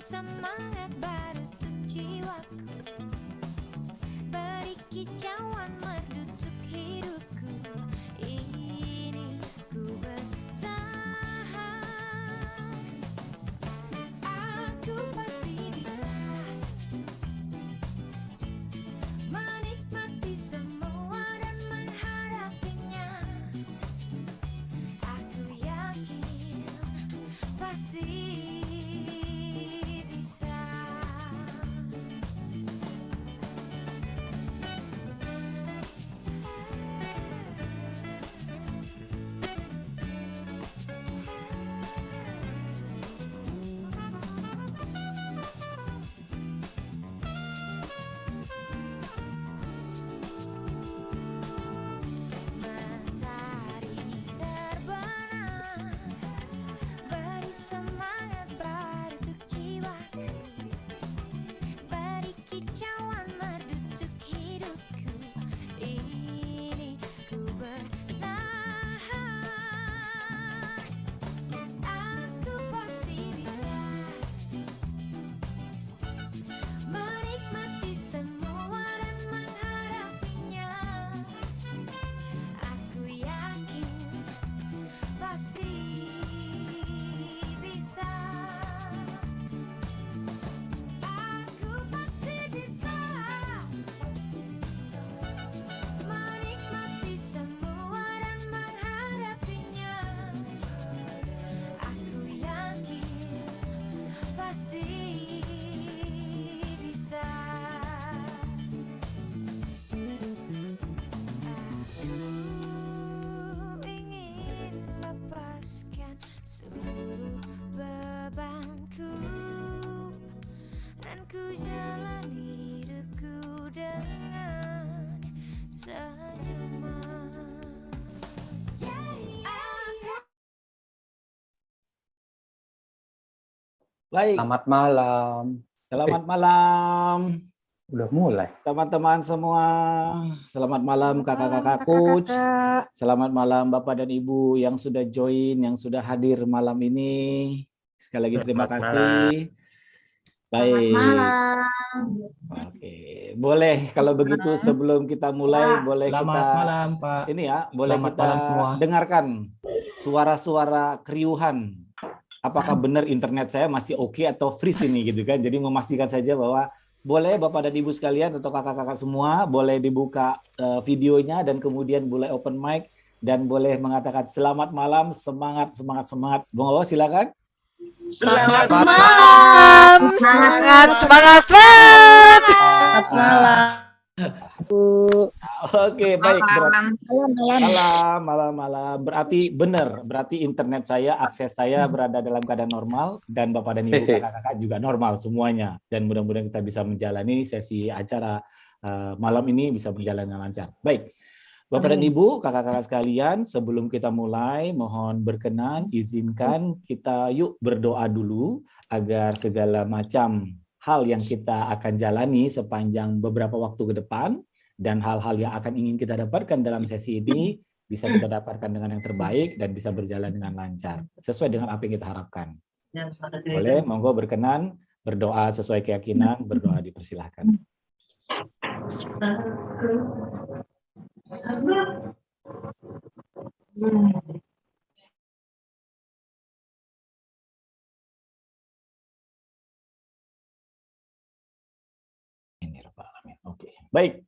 semangat baru untuk jiwaku, beri kicauan merdu untuk hidupku. Ini ku bertahan, aku pasti bisa menikmati semua dan menghadapinya. Aku yakin pasti bisa. Matahari terbenam, beri semangat baru untuk jiwaku, beri kicauan merdu untuk hidupku. Ini ku bertahan, aku pasti bisa menikmati semua dan menghadapinya. Aku yakin pasti bisa. Aku pasti bisa menikmati semua dan menghadapinya. Aku yakin pasti bisa. Aku ingin lepaskan seluruh bebanku dan ku jalani hidupku dengan senyuman. Aku Baik, Selamat malam. selamat malam Udah mulai. teman-teman semua. Selamat malam kakak-kakak Malam, coach. kakak-kakak. Selamat malam Bapak dan Ibu yang sudah join, yang sudah hadir malam ini. Sekali lagi terima Selamat kasih. Selamat Baik. malam. Oke, boleh kalau begitu sebelum kita mulai boleh Selamat kita malam, Pak. ini ya, boleh Selamat kita malam semua. dengarkan suara-suara keriuhan. Apakah benar internet saya masih oke atau freeze ini gitu kan. Jadi memastikan saja bahwa boleh Bapak dan Ibu sekalian atau kakak-kakak semua boleh dibuka videonya dan kemudian boleh open mic dan boleh mengatakan selamat malam, semangat, semangat, semangat. Monggo silakan. Selamat malam. malam. Semangat, semangat banget. Selamat malam. Oke, baik. Malam. Malam. Berarti benar, berarti internet saya, akses saya berada dalam keadaan normal dan Bapak dan Ibu kakak-kakak juga normal semuanya. Dan mudah-mudahan kita bisa menjalani sesi acara malam ini bisa berjalan dengan lancar. Baik. Bapak dan Ibu, kakak-kakak sekalian, sebelum kita mulai, mohon berkenan, izinkan kita yuk berdoa dulu agar segala macam hal yang kita akan jalani sepanjang beberapa waktu ke depan dan hal-hal yang akan ingin kita dapatkan dalam sesi ini bisa kita dapatkan dengan yang terbaik dan bisa berjalan dengan lancar sesuai dengan apa yang kita harapkan. Boleh, monggo berkenan berdoa sesuai keyakinan, berdoa dipersilahkan. Oke, baik.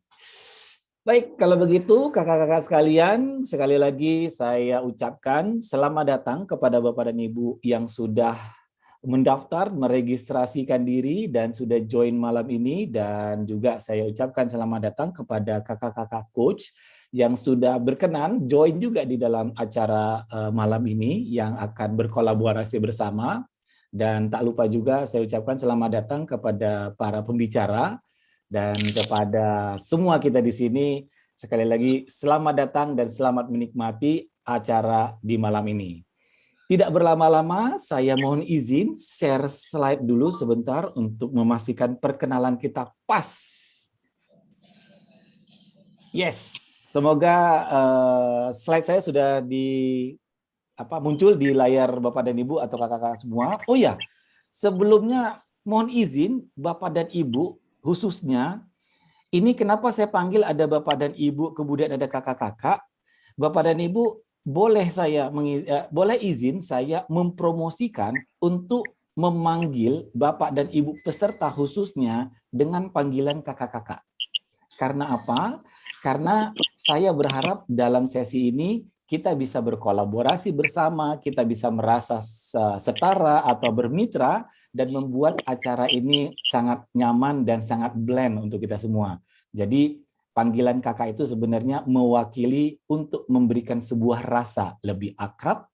Baik, kalau begitu kakak-kakak sekalian, sekali lagi saya ucapkan selamat datang kepada Bapak dan Ibu yang sudah mendaftar, meregistrasikan diri dan sudah join malam ini, dan juga saya ucapkan selamat datang kepada kakak-kakak coach yang sudah berkenan join juga di dalam acara malam ini yang akan berkolaborasi bersama. Dan tak lupa juga saya ucapkan selamat datang kepada para pembicara dan kepada semua kita di sini. Sekali lagi selamat datang dan selamat menikmati acara di malam ini. Tidak berlama-lama, saya mohon izin share slide dulu sebentar untuk memastikan perkenalan kita pas. Yes, semoga slide saya sudah muncul di layar Bapak dan Ibu atau kakak-kakak semua. Oh ya, sebelumnya mohon izin Bapak dan Ibu, khususnya ini kenapa saya panggil ada Bapak dan Ibu, kemudian ada kakak-kakak. Bapak dan Ibu, boleh izin saya mempromosikan untuk memanggil Bapak dan Ibu peserta khususnya dengan panggilan kakak-kakak. Karena apa? Karena saya berharap dalam sesi ini kita bisa berkolaborasi bersama, kita bisa merasa setara atau bermitra, dan membuat acara ini sangat nyaman dan sangat blend untuk kita semua. Jadi panggilan kakak itu sebenarnya mewakili untuk memberikan sebuah rasa lebih akrab,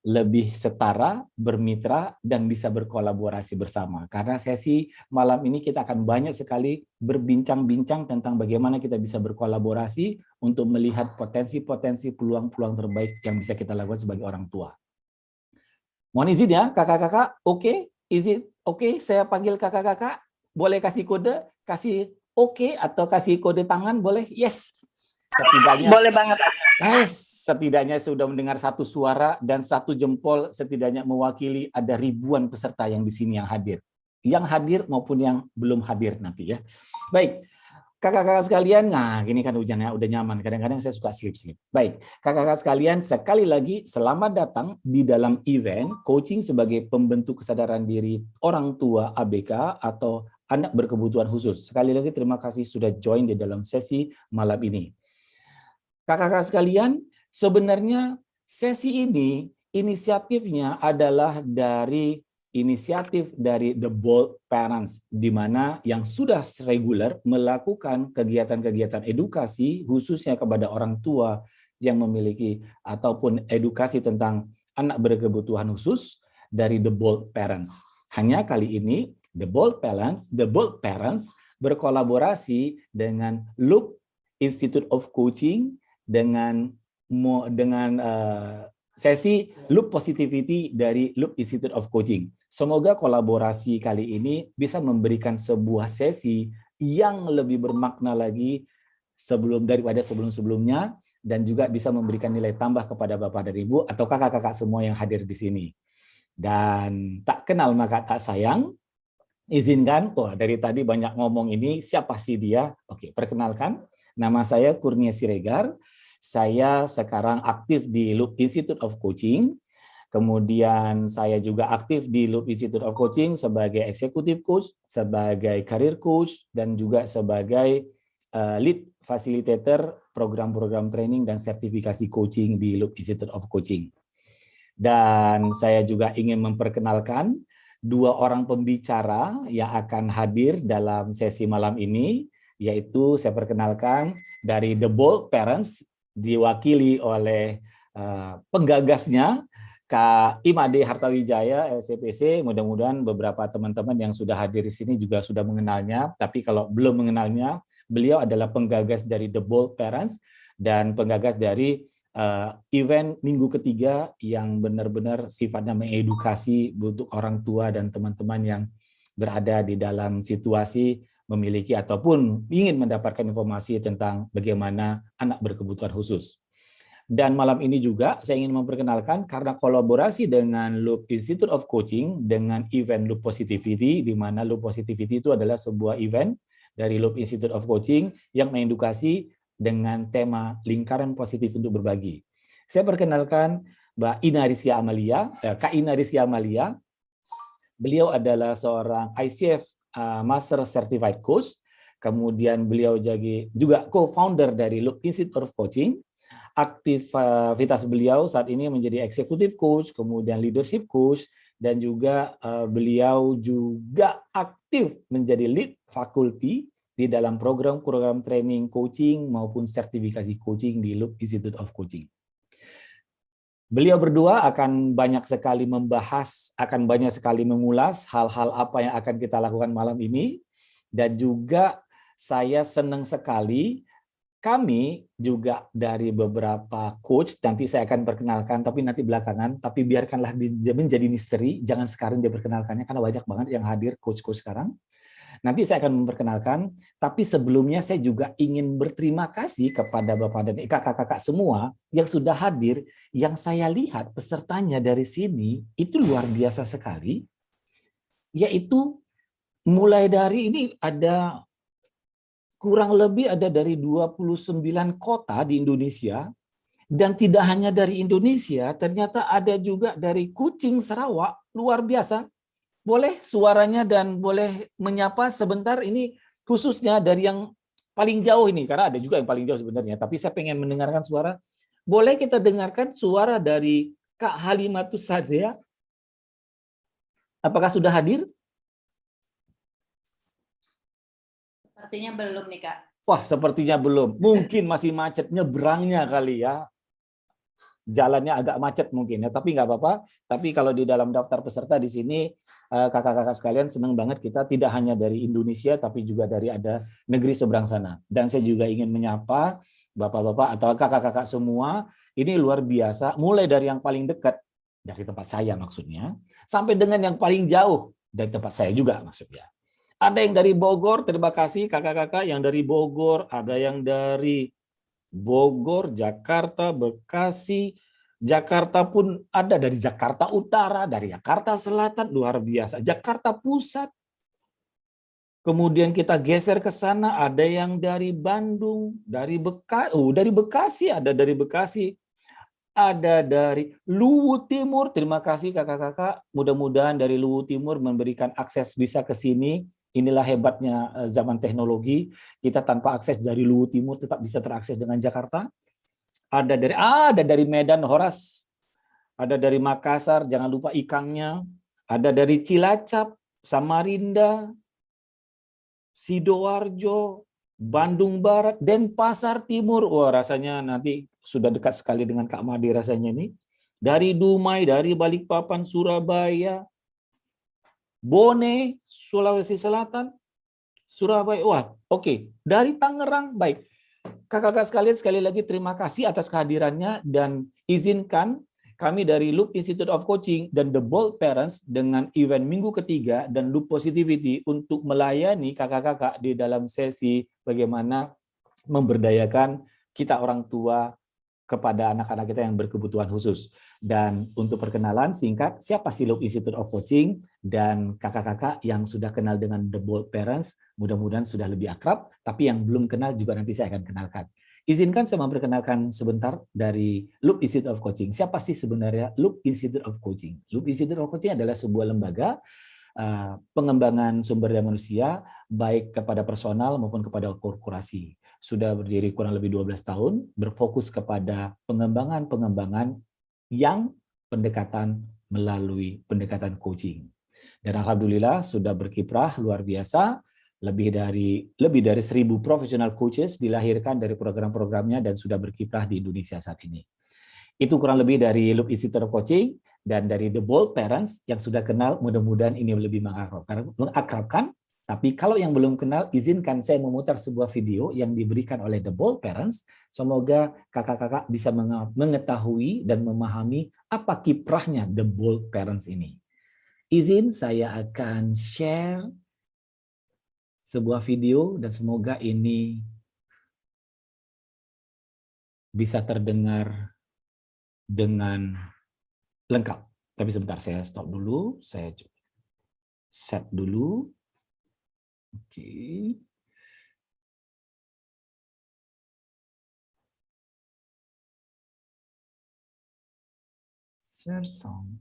lebih setara, bermitra, dan bisa berkolaborasi bersama. Karena sesi malam ini kita akan banyak sekali berbincang-bincang tentang bagaimana kita bisa berkolaborasi untuk melihat potensi-potensi peluang-peluang terbaik yang bisa kita lakukan sebagai orang tua. Mohon izin ya, kakak-kakak, oke? Izin, oke, saya panggil kakak-kakak, boleh kasih kode, kasih oke, atau kasih kode tangan, boleh? Yes. Setidaknya, Boleh banget. Setidaknya sudah mendengar satu suara dan satu jempol, setidaknya mewakili ada ribuan peserta yang di sini yang hadir. Yang hadir maupun yang belum hadir nanti ya. Baik, kakak-kakak sekalian, nah gini kan hujannya udah nyaman, kadang-kadang saya suka slip-slip. Baik, kakak-kakak sekalian, sekali lagi selamat datang di dalam event coaching sebagai pembentuk kesadaran diri orang tua ABK atau anak berkebutuhan khusus. Sekali lagi terima kasih sudah join di dalam sesi malam ini. Kakak-kakak sekalian, sebenarnya sesi ini inisiatifnya adalah dari inisiatif dari The Bold Parents, di mana yang sudah reguler melakukan kegiatan-kegiatan edukasi khususnya kepada orang tua yang memiliki ataupun edukasi tentang anak berkebutuhan khusus dari The Bold Parents. Hanya kali ini The Bold Parents berkolaborasi dengan Loop Institute of Coaching dengan sesi Loop Positivity dari Loop Institute of Coaching. Semoga kolaborasi kali ini bisa memberikan sebuah sesi yang lebih bermakna lagi daripada sebelum-sebelumnya, dan juga bisa memberikan nilai tambah kepada Bapak dan Ibu atau kakak-kakak semua yang hadir di sini. Dan tak kenal maka tak sayang, izinkan, dari tadi banyak ngomong ini, siapa sih dia? Oke, perkenalkan. Nama saya Kurnia Siregar, saya sekarang aktif di Loop Institute of Coaching, kemudian saya juga aktif di Loop Institute of Coaching sebagai Executive Coach, sebagai Career Coach, dan juga sebagai Lead Facilitator program-program training dan sertifikasi coaching di Loop Institute of Coaching. Dan saya juga ingin memperkenalkan dua orang pembicara yang akan hadir dalam sesi malam ini, yaitu saya perkenalkan dari The Bold Parents, diwakili oleh penggagasnya, Kak Imade Hartawijaya, LCPC. Mudah-mudahan beberapa teman-teman yang sudah hadir di sini juga sudah mengenalnya, tapi kalau belum mengenalnya, beliau adalah penggagas dari The Bold Parents dan penggagas dari event minggu ketiga yang benar-benar sifatnya mengedukasi untuk orang tua dan teman-teman yang berada di dalam situasi memiliki ataupun ingin mendapatkan informasi tentang bagaimana anak berkebutuhan khusus. Dan malam ini juga saya ingin memperkenalkan karena kolaborasi dengan Loop Institute of Coaching dengan event Loop Positivity, di mana Loop Positivity itu adalah sebuah event dari Loop Institute of Coaching yang mengedukasi dengan tema lingkaran positif untuk berbagi. Saya perkenalkan Mbak Ina Rizkia Amalia, Kak Ina Rizkia Amalia. Beliau adalah seorang ICF Master Certified Coach, kemudian beliau juga co-founder dari Loop Institute of Coaching. Aktivitas beliau saat ini menjadi Executive Coach, kemudian Leadership Coach, dan juga beliau juga aktif menjadi Lead Faculty di dalam program-program training coaching maupun sertifikasi coaching di Loop Institute of Coaching. Beliau berdua akan banyak sekali membahas, akan banyak sekali mengulas hal-hal apa yang akan kita lakukan malam ini. Dan juga saya senang sekali, kami juga dari beberapa coach, nanti saya akan perkenalkan, tapi nanti belakangan, tapi biarkanlah menjadi misteri, jangan sekarang dia perkenalkannya, karena banyak banget yang hadir coach-coach sekarang. Nanti saya akan memperkenalkan, tapi sebelumnya saya juga ingin berterima kasih kepada Bapak dan kakak-kakak semua yang sudah hadir, yang saya lihat pesertanya dari sini itu luar biasa sekali. yaitu mulai dari ini ada kurang lebih ada dari 29 kota di Indonesia, dan tidak hanya dari Indonesia, ternyata ada juga dari Kucing, Sarawak, luar biasa. Boleh suaranya dan boleh menyapa sebentar, ini khususnya dari yang paling jauh ini, karena ada juga yang paling jauh sebenarnya, tapi saya pengen mendengarkan suara. Boleh kita dengarkan suara dari Kak Halimatus Sadria? Apakah sudah hadir? Sepertinya belum nih, Kak. Wah, sepertinya belum. Mungkin masih macet nyebrangnya kali ya. Jalannya agak macet mungkin ya, tapi nggak apa-apa. Tapi kalau di dalam daftar peserta di sini, kakak-kakak sekalian, senang banget kita tidak hanya dari Indonesia, tapi juga dari ada negeri seberang sana. Dan saya juga ingin menyapa bapak-bapak atau kakak-kakak semua, ini luar biasa, mulai dari yang paling dekat, dari tempat saya maksudnya, sampai dengan yang paling jauh, dari tempat saya juga maksudnya. Ada yang dari Bogor, terima kasih kakak-kakak yang dari Bogor, ada yang dari Bogor, Jakarta, Bekasi, Jakarta pun ada, dari Jakarta Utara, dari Jakarta Selatan, luar biasa. Jakarta Pusat. Kemudian kita geser ke sana, ada yang dari Bandung, dari Bekasi, ada dari Bekasi. Ada dari Luwu Timur, terima kasih kakak-kakak. Mudah-mudahan dari Luwu Timur memberikan akses bisa ke sini. Inilah hebatnya zaman teknologi. Kita tanpa akses dari Luwu Timur tetap bisa terakses dengan Jakarta. Ada dari Medan, Horas. Ada dari Makassar, jangan lupa ikangnya. Ada dari Cilacap, Samarinda, Sidoarjo, Bandung Barat, Denpasar Timur. Wah, rasanya nanti sudah dekat sekali dengan Kak Made rasanya ini. Dari Dumai, dari Balikpapan, Surabaya, Bone, Sulawesi Selatan, Surabaya. Wah, oke. Dari Tangerang, baik. Kakak-kakak sekalian, sekali lagi terima kasih atas kehadirannya, dan izinkan kami dari Loop Institute of Coaching dan The Bold Parents dengan event minggu ketiga dan Loop Positivity untuk melayani kakak-kakak di dalam sesi bagaimana memberdayakan kita orang tua kepada anak-anak kita yang berkebutuhan khusus. Dan untuk perkenalan singkat, siapa sih Loop Institute of Coaching? Dan kakak-kakak yang sudah kenal dengan The Bold Parents, mudah-mudahan sudah lebih akrab, tapi yang belum kenal juga nanti saya akan kenalkan. Izinkan saya memperkenalkan sebentar dari Loop Institute of Coaching. Siapa sih sebenarnya Loop Institute of Coaching? Loop Institute of Coaching adalah sebuah lembaga pengembangan sumber daya manusia, baik kepada personal maupun kepada korporasi. Sudah berdiri kurang lebih 12 tahun, berfokus kepada pengembangan yang pendekatan melalui pendekatan coaching. Dan alhamdulillah sudah berkiprah luar biasa, lebih dari 1.000 professional coaches dilahirkan dari program-programnya dan sudah berkiprah di Indonesia saat ini. Itu kurang lebih dari Loop Institute of Coaching dan dari The Bold Parents yang sudah kenal, mudah-mudahan ini lebih mengakrabkan. Tapi kalau yang belum kenal, izinkan saya memutar sebuah video yang diberikan oleh The Bold Parents. Semoga kakak-kakak bisa mengetahui dan memahami apa kiprahnya The Bold Parents ini. Izin saya akan share sebuah video dan semoga ini bisa terdengar dengan lengkap. Tapi sebentar, saya stop dulu, saya set dulu. Oke. Share song.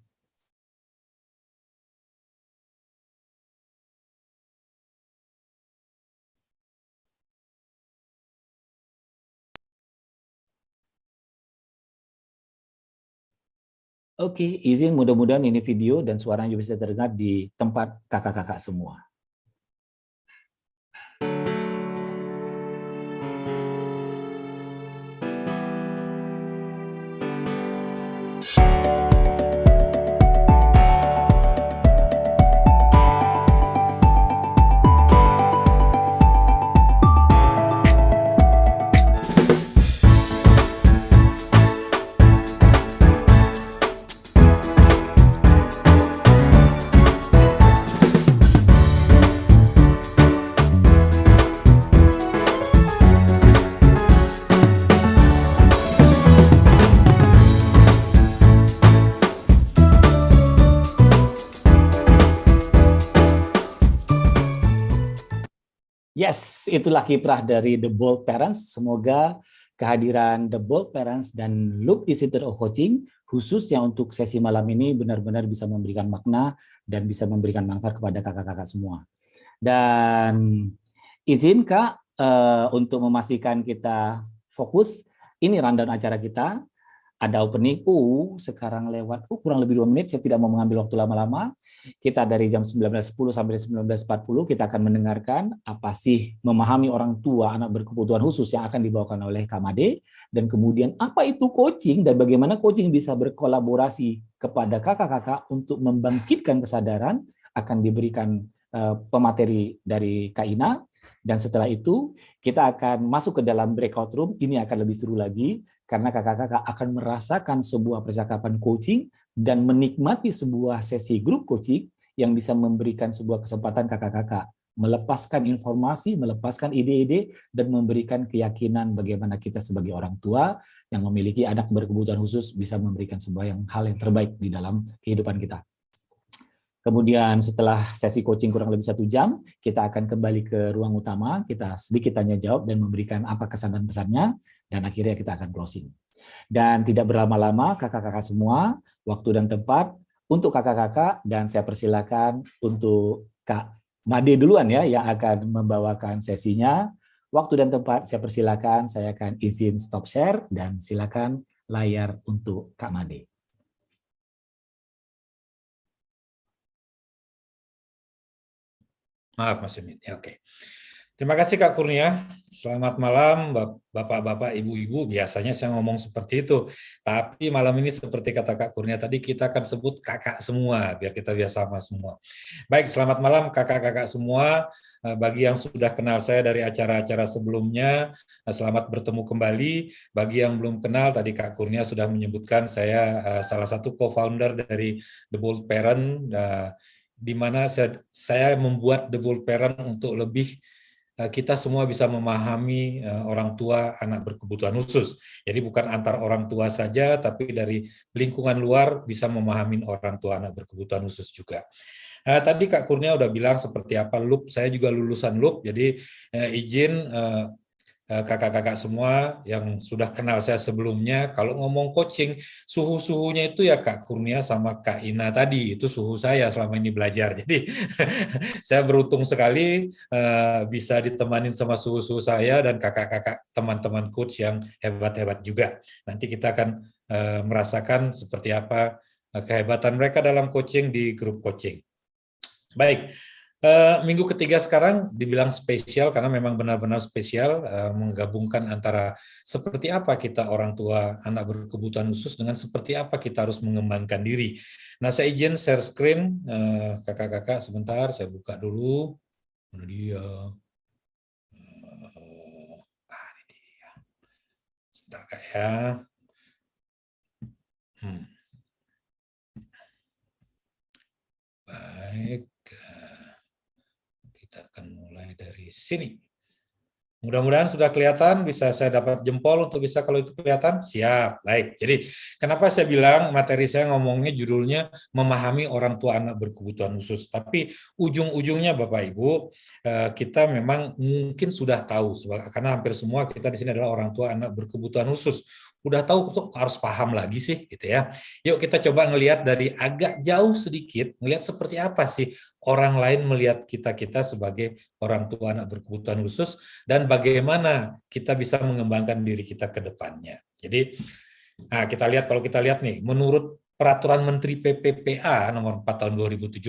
Oke, izin mudah-mudahan ini video dan suaranya bisa terdengar di tempat kakak-kakak semua. Yes, itulah kiprah dari The Bold Parents. Semoga kehadiran The Bold Parents dan Loop Institute of Coaching khususnya untuk sesi malam ini benar-benar bisa memberikan makna dan bisa memberikan manfaat kepada kakak-kakak semua. Dan izin Kak untuk memastikan kita fokus, ini rundown acara kita. Ada opening, sekarang lewat kurang lebih 2 menit, saya tidak mau mengambil waktu lama-lama. Kita dari jam 19.10 sampai 19.40, kita akan mendengarkan apa sih memahami orang tua anak berkebutuhan khusus yang akan dibawakan oleh Kak Made, dan kemudian apa itu coaching, dan bagaimana coaching bisa berkolaborasi kepada kakak-kakak untuk membangkitkan kesadaran, akan diberikan pemateri dari Kak Ina, dan setelah itu kita akan masuk ke dalam breakout room, ini akan lebih seru lagi, karena kakak-kakak akan merasakan sebuah percakapan coaching dan menikmati sebuah sesi grup coaching yang bisa memberikan sebuah kesempatan kakak-kakak melepaskan informasi, melepaskan ide-ide, dan memberikan keyakinan bagaimana kita sebagai orang tua yang memiliki anak berkebutuhan khusus bisa memberikan sebuah hal yang terbaik di dalam kehidupan kita. Kemudian setelah sesi coaching kurang lebih 1 jam, kita akan kembali ke ruang utama, kita sedikit tanya jawab dan memberikan apa kesan dan pesannya, dan akhirnya kita akan closing. Dan tidak berlama-lama, kakak-kakak semua, waktu dan tempat untuk kakak-kakak, dan saya persilakan untuk Kak Made duluan ya, yang akan membawakan sesinya. Waktu dan tempat saya persilakan, saya akan izin stop share, dan silakan layar untuk Kak Made. Maaf Mas Yunit, ya, oke. Terima kasih Kak Kurnia. Selamat malam Bapak-bapak, Ibu-ibu. Biasanya saya ngomong seperti itu. Tapi malam ini seperti kata Kak Kurnia tadi, kita akan sebut kakak semua, biar kita biasa sama semua. Baik, selamat malam kakak-kakak semua. Bagi yang sudah kenal saya dari acara-acara sebelumnya, selamat bertemu kembali. Bagi yang belum kenal, tadi Kak Kurnia sudah menyebutkan saya salah satu co-founder dari The Bold Parent, di mana saya membuat The Bold Parent untuk lebih kita semua bisa memahami orang tua anak berkebutuhan khusus. Jadi bukan antar orang tua saja, tapi dari lingkungan luar bisa memahami orang tua anak berkebutuhan khusus juga. Tadi Kak Kurnia udah bilang seperti apa Loop, saya juga lulusan Loop, jadi izin kakak-kakak semua yang sudah kenal saya sebelumnya, kalau ngomong coaching, suhu-suhunya itu ya Kak Kurnia sama Kak Ina tadi, itu suhu saya selama ini belajar. Jadi saya beruntung sekali bisa ditemanin sama suhu-suhu saya dan kakak-kakak teman-teman coach yang hebat-hebat juga. Nanti kita akan merasakan seperti apa kehebatan mereka dalam coaching di grup coaching. Baik. Minggu ketiga sekarang dibilang spesial karena memang benar-benar spesial, menggabungkan antara seperti apa kita orang tua anak berkebutuhan khusus dengan seperti apa kita harus mengembangkan diri. Nah, saya izin share screen, kakak-kakak sebentar, saya buka dulu. Mana dia? Ini dia. Sebentar Kak ya. Baik. Kita akan mulai dari sini. Mudah-mudahan sudah kelihatan, bisa saya dapat jempol untuk bisa kalau itu kelihatan? Siap, baik. Jadi kenapa saya bilang materi saya ngomongnya judulnya memahami orang tua anak berkebutuhan khusus. Tapi ujung-ujungnya Bapak Ibu, kita memang mungkin sudah tahu, karena hampir semua kita di sini adalah orang tua anak berkebutuhan khusus. Udah tahu kok harus paham lagi sih gitu ya. Yuk kita coba ngelihat dari agak jauh sedikit, ngelihat seperti apa sih orang lain melihat kita sebagai orang tua anak berkebutuhan khusus dan bagaimana kita bisa mengembangkan diri kita ke depannya. Jadi nah kita lihat, kalau kita lihat nih, menurut Peraturan Menteri PPPA nomor 4 tahun 2017,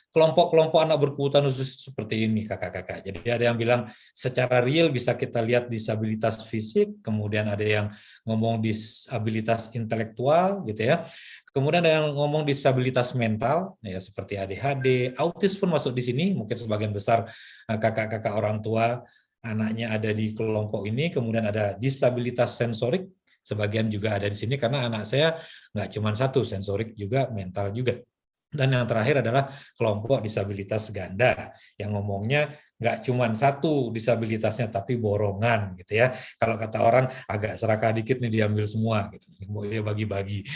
kelompok-kelompok anak berkebutuhan khusus seperti ini kakak-kakak. Jadi ada yang bilang secara real bisa kita lihat disabilitas fisik, kemudian ada yang ngomong disabilitas intelektual gitu ya. Kemudian ada yang ngomong disabilitas mental ya seperti ADHD, autis pun masuk di sini, mungkin sebagian besar kakak-kakak orang tua anaknya ada di kelompok ini. Kemudian ada disabilitas sensorik, sebagian juga ada di sini karena anak saya nggak cuma satu, sensorik juga, mental juga. Dan yang terakhir adalah kelompok disabilitas ganda yang ngomongnya nggak cuma satu disabilitasnya tapi borongan gitu ya. Kalau kata orang agak serakah dikit nih diambil semua gitu. Mau dia bagi-bagi.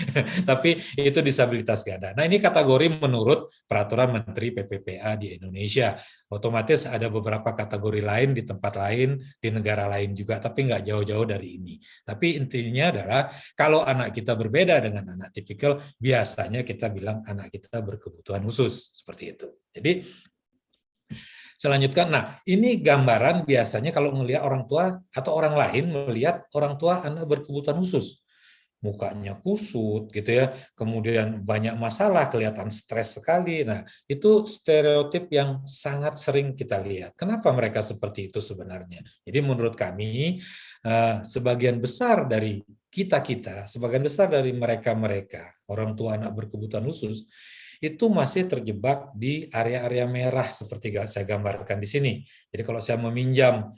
Tapi itu disabilitas nggak ada. Nah, ini kategori menurut peraturan Menteri PPPA di Indonesia. Otomatis ada beberapa kategori lain di tempat lain, di negara lain juga, tapi nggak jauh-jauh dari ini. Tapi intinya adalah kalau anak kita berbeda dengan anak tipikal, biasanya kita bilang anak kita berkebutuhan khusus seperti itu. Jadi selanjutkan, nah ini gambaran biasanya kalau melihat orang tua atau orang lain melihat orang tua anak berkebutuhan khusus. Mukanya kusut gitu ya, kemudian banyak masalah, kelihatan stres sekali. Nah, itu stereotip yang sangat sering kita lihat. Kenapa mereka seperti itu sebenarnya? Jadi menurut kami, sebagian besar dari kita-kita, sebagian besar dari mereka-mereka, orang tua anak berkebutuhan khusus, itu masih terjebak di area-area merah seperti saya gambarkan di sini. Jadi kalau saya meminjam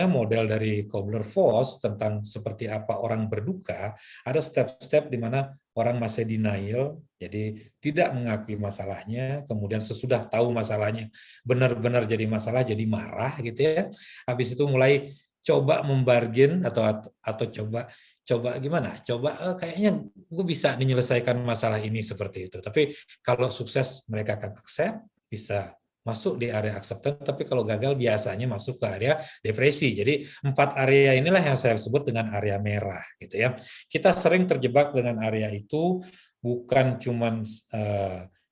model dari Kubler-Ross tentang seperti apa orang berduka, ada step-step di mana orang masih denial, jadi tidak mengakui masalahnya, kemudian sesudah tahu masalahnya benar-benar jadi masalah, jadi marah gitu ya. Habis itu mulai coba membargain atau coba gimana? Coba kayaknya gue bisa menyelesaikan masalah ini seperti itu. Tapi kalau sukses mereka akan accept, bisa masuk di area acceptance, tapi kalau gagal biasanya masuk ke area depresi. Jadi 4 area inilah yang saya sebut dengan area merah gitu ya. Kita sering terjebak dengan area itu, bukan cuman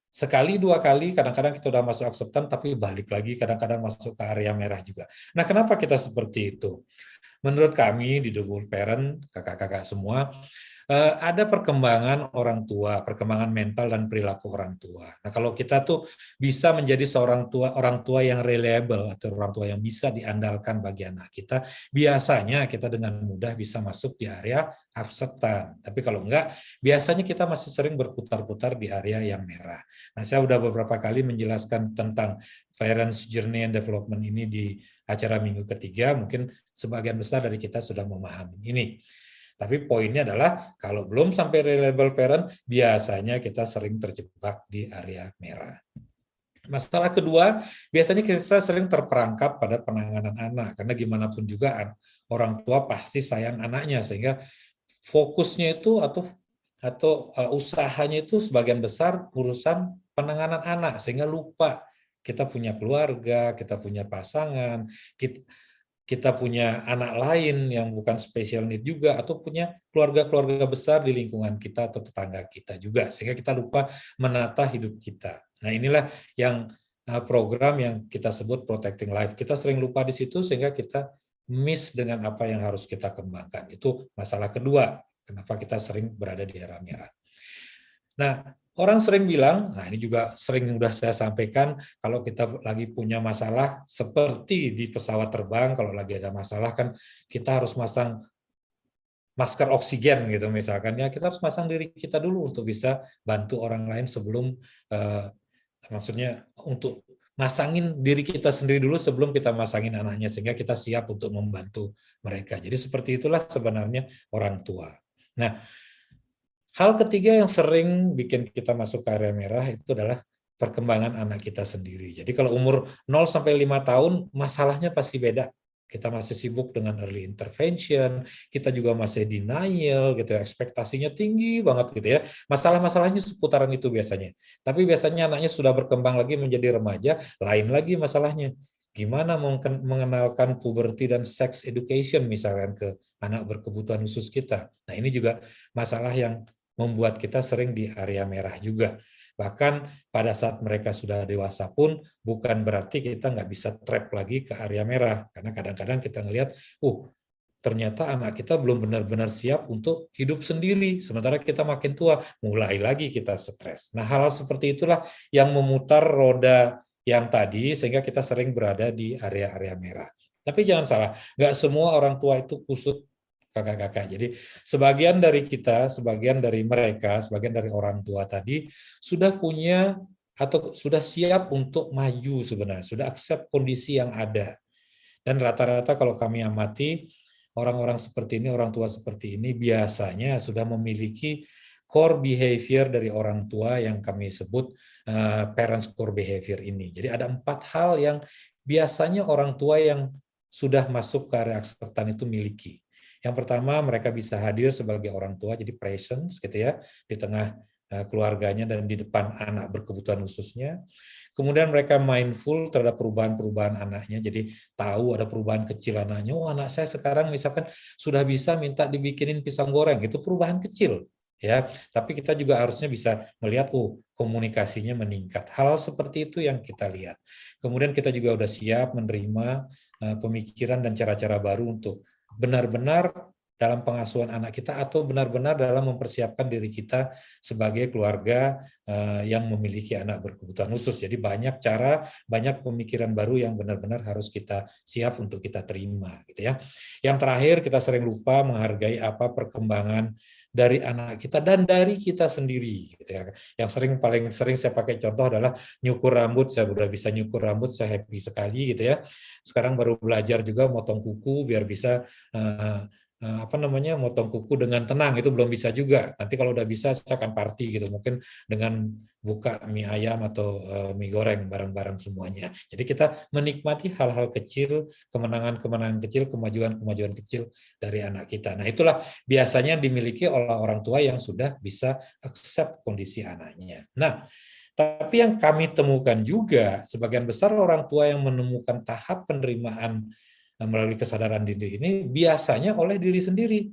sekali, 2 kali, kadang-kadang kita udah masuk acceptance tapi balik lagi kadang-kadang masuk ke area merah juga. Nah, kenapa kita seperti itu? Menurut kami di The Good Parent, kakak-kakak semua, ada perkembangan orang tua, perkembangan mental dan perilaku orang tua. Nah, kalau kita tuh bisa menjadi seorang orang tua yang reliable atau orang tua yang bisa diandalkan bagi anak kita, biasanya kita dengan mudah bisa masuk di area acceptance. Tapi kalau enggak, biasanya kita masih sering berputar-putar di area yang merah. Nah, saya udah beberapa kali menjelaskan tentang Parents Journey and Development ini di acara minggu ketiga, mungkin sebagian besar dari kita sudah memahami ini. Tapi poinnya adalah kalau belum sampai reliable parent, biasanya kita sering terjebak di area merah. Masalah kedua, biasanya kita sering terperangkap pada penanganan anak, karena gimana pun juga orang tua pasti sayang anaknya, sehingga fokusnya itu atau usahanya itu sebagian besar urusan penanganan anak, sehingga lupa kita punya keluarga, kita punya pasangan, kita punya anak lain yang bukan special need juga, atau punya keluarga-keluarga besar di lingkungan kita atau tetangga kita juga, sehingga kita lupa menata hidup kita. Nah, inilah yang program yang kita sebut Protecting Life. Kita sering lupa di situ sehingga kita miss dengan apa yang harus kita kembangkan. Itu masalah kedua, kenapa kita sering berada di area merah. Nah, orang sering bilang, nah ini juga sering sudah saya sampaikan, kalau kita lagi punya masalah, seperti di pesawat terbang, kalau lagi ada masalah kan kita harus masang masker oksigen gitu misalkan, ya kita harus masang diri kita dulu untuk bisa bantu orang lain sebelum, maksudnya untuk masangin diri kita sendiri dulu sebelum kita masangin anaknya, sehingga kita siap untuk membantu mereka. Jadi seperti itulah sebenarnya orang tua. Nah, hal ketiga yang sering bikin kita masuk ke area merah itu adalah perkembangan anak kita sendiri. Jadi kalau umur 0-5 tahun, masalahnya pasti beda. Kita masih sibuk dengan early intervention, kita juga masih denial, gitu ya, ekspektasinya tinggi banget gitu ya. Masalah-masalahnya seputaran itu biasanya. Tapi biasanya anaknya sudah berkembang lagi menjadi remaja, lain lagi masalahnya. Gimana mengenalkan puberty dan sex education misalkan ke anak berkebutuhan khusus kita. Nah, ini juga masalah yang membuat kita sering di area merah juga. Bahkan pada saat mereka sudah dewasa pun bukan berarti kita nggak bisa trap lagi ke area merah. Karena kadang-kadang kita ngelihat, ternyata anak kita belum benar-benar siap untuk hidup sendiri. Sementara kita makin tua, mulai lagi kita stres. Nah, hal-hal seperti itulah yang memutar roda yang tadi, sehingga kita sering berada di area-area merah. Tapi jangan salah, nggak semua orang tua itu kusut, kakak-kakak. Jadi sebagian dari kita, sebagian dari mereka, sebagian dari orang tua tadi sudah punya atau sudah siap untuk maju sebenarnya, sudah accept kondisi yang ada. Dan rata-rata kalau kami amati, orang-orang seperti ini, orang tua seperti ini biasanya sudah memiliki core behavior dari orang tua yang kami sebut parents core behavior ini. Jadi ada 4 hal yang biasanya orang tua yang sudah masuk ke area akseptan itu miliki. Yang pertama, mereka bisa hadir sebagai orang tua, jadi presence gitu ya, di tengah keluarganya dan di depan anak berkebutuhan khususnya. Kemudian mereka mindful terhadap perubahan-perubahan anaknya, jadi tahu ada perubahan kecil anaknya. Oh, anak saya sekarang misalkan sudah bisa minta dibikinin pisang goreng, itu perubahan kecil. Ya, tapi kita juga harusnya bisa melihat, komunikasinya meningkat. Hal seperti itu yang kita lihat. Kemudian kita juga udah siap menerima pemikiran dan cara-cara baru untuk benar-benar dalam pengasuhan anak kita atau benar-benar dalam mempersiapkan diri kita sebagai keluarga yang memiliki anak berkebutuhan khusus. Jadi banyak cara, banyak pemikiran baru yang benar-benar harus kita siap untuk kita terima, gitu ya. Yang terakhir, kita sering lupa menghargai apa perkembangan dari anak kita dan dari kita sendiri, gitu ya. Yang paling sering saya pakai contoh adalah nyukur rambut. Saya udah bisa nyukur rambut, saya happy sekali, gitu ya. Sekarang baru belajar juga motong kuku biar bisa motong kuku dengan tenang, itu belum bisa juga. Nanti kalau udah bisa saya akan party gitu, mungkin dengan buka mie ayam atau mie goreng bareng-bareng semuanya. Jadi kita menikmati hal-hal kecil, kemenangan-kemenangan kecil, kemajuan-kemajuan kecil dari anak kita. Nah, itulah biasanya dimiliki oleh orang tua yang sudah bisa accept kondisi anaknya. Nah, tapi yang kami temukan juga, sebagian besar orang tua yang menemukan tahap penerimaan melalui kesadaran diri ini biasanya oleh diri sendiri.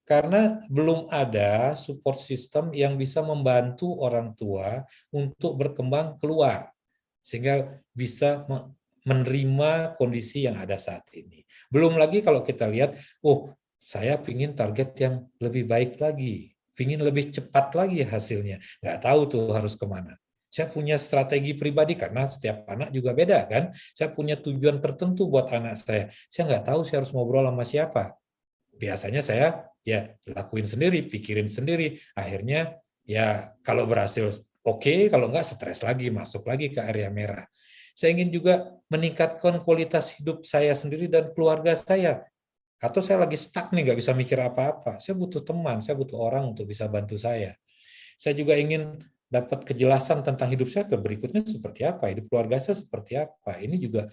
Karena belum ada support system yang bisa membantu orang tua untuk berkembang keluar. Sehingga bisa menerima kondisi yang ada saat ini. Belum lagi kalau kita lihat, saya ingin target yang lebih baik lagi. Ingin lebih cepat lagi hasilnya. Nggak tahu tuh harus kemana. Saya punya strategi pribadi karena setiap anak juga beda kan. Saya punya tujuan tertentu buat anak saya. Saya nggak tahu saya harus ngobrol sama siapa. Biasanya saya lakuin sendiri, pikirin sendiri. Akhirnya kalau berhasil oke, kalau nggak stres lagi, masuk lagi ke area merah. Saya ingin juga meningkatkan kualitas hidup saya sendiri dan keluarga saya. Atau saya lagi stuck nih, nggak bisa mikir apa-apa. Saya butuh teman, saya butuh orang untuk bisa bantu saya. Saya juga ingin dapat kejelasan tentang hidup saya ke berikutnya seperti apa, hidup keluarga saya seperti apa. Ini juga